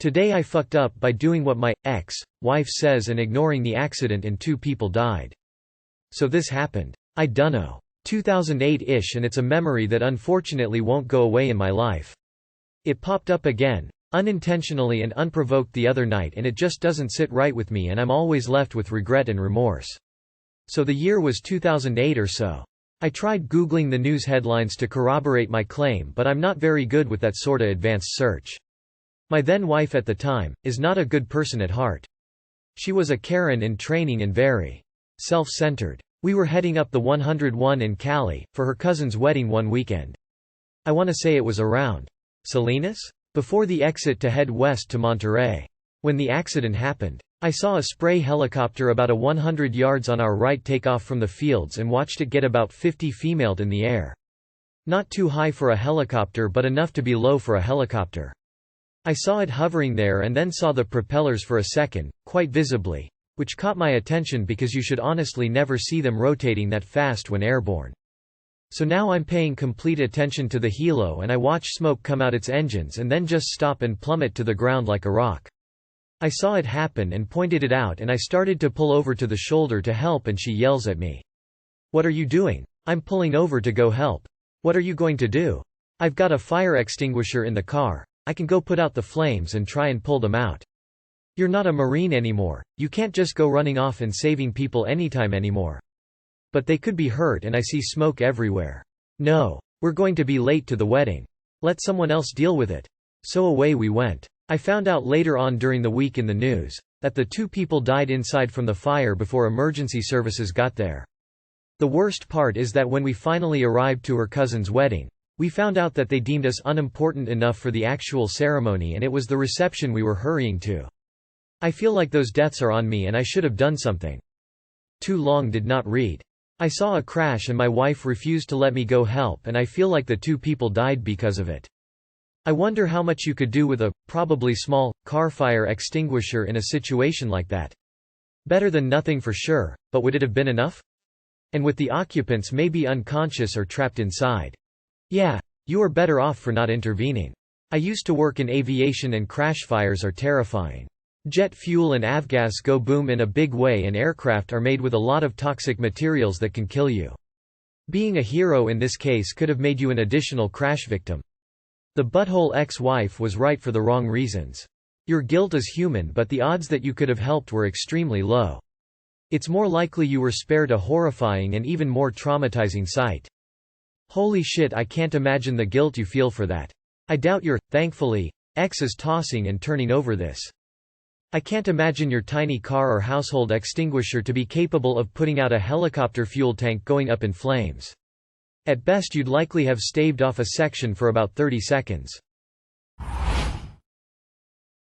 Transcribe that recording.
Today I fucked up by doing what my ex-wife says and ignoring the accident and 2 people died. So this happened. I dunno. 2008-ish, and it's a memory that unfortunately won't go away in my life. It popped up again, unintentionally and unprovoked the other night, and it just doesn't sit right with me, and I'm always left with regret and remorse. So the year was 2008 or so. I tried Googling the news headlines to corroborate my claim, but I'm not very good with that sorta advanced search. My then-wife at the time is not a good person at heart. She was a Karen in training and very self-centered. We were heading up the 101 in Cali for her cousin's wedding one weekend. I want to say it was around Salinas? Before the exit to head west to Monterey. When the accident happened, I saw a spray helicopter about 100 yards on our right take off from the fields and watched it get about 50 feet in the air. Not too high for a helicopter, but enough to be low for a helicopter. I saw it hovering there and then saw the propellers for a second, quite visibly, which caught my attention because you should honestly never see them rotating that fast when airborne. So now I'm paying complete attention to the helo, and I watch smoke come out its engines and then just stop and plummet to the ground like a rock. I saw it happen and pointed it out, and I started to pull over to the shoulder to help, and she yells at me, "What are you doing?" "I'm pulling over to go help." "What are you going to do?" "I've got a fire extinguisher in the car. I can go put out the flames and try and pull them out." "You're not a Marine anymore. You can't just go running off and saving people anytime anymore." "But they could be hurt, and I see smoke everywhere." "No. We're going to be late to the wedding. Let someone else deal with it." So away we went. I found out later on during the week in the news that the 2 people died inside from the fire before emergency services got there. The worst part is that when we finally arrived to her cousin's wedding, we found out that they deemed us unimportant enough for the actual ceremony, and it was the reception we were hurrying to. I feel like those deaths are on me, and I should have done something. Too long did not read. I saw a crash and my wife refused to let me go help, and I feel like the 2 people died because of it. I wonder how much you could do with a, probably small, car fire extinguisher in a situation like that. Better than nothing for sure, but would it have been enough? And with the occupants maybe unconscious or trapped inside. Yeah, you are better off for not intervening. I used to work in aviation, and crash fires are terrifying. Jet fuel and avgas go boom in a big way, and aircraft are made with a lot of toxic materials that can kill you. Being a hero in this case could have made you an additional crash victim. The butthole ex-wife was right for the wrong reasons. Your guilt is human, but the odds that you could have helped were extremely low. It's more likely you were spared a horrifying and even more traumatizing sight. Holy shit, I can't imagine the guilt you feel for that. I doubt your, thankfully, ex is tossing and turning over this. I can't imagine your tiny car or household extinguisher to be capable of putting out a helicopter fuel tank going up in flames. At best you'd likely have staved off a section for about 30 seconds.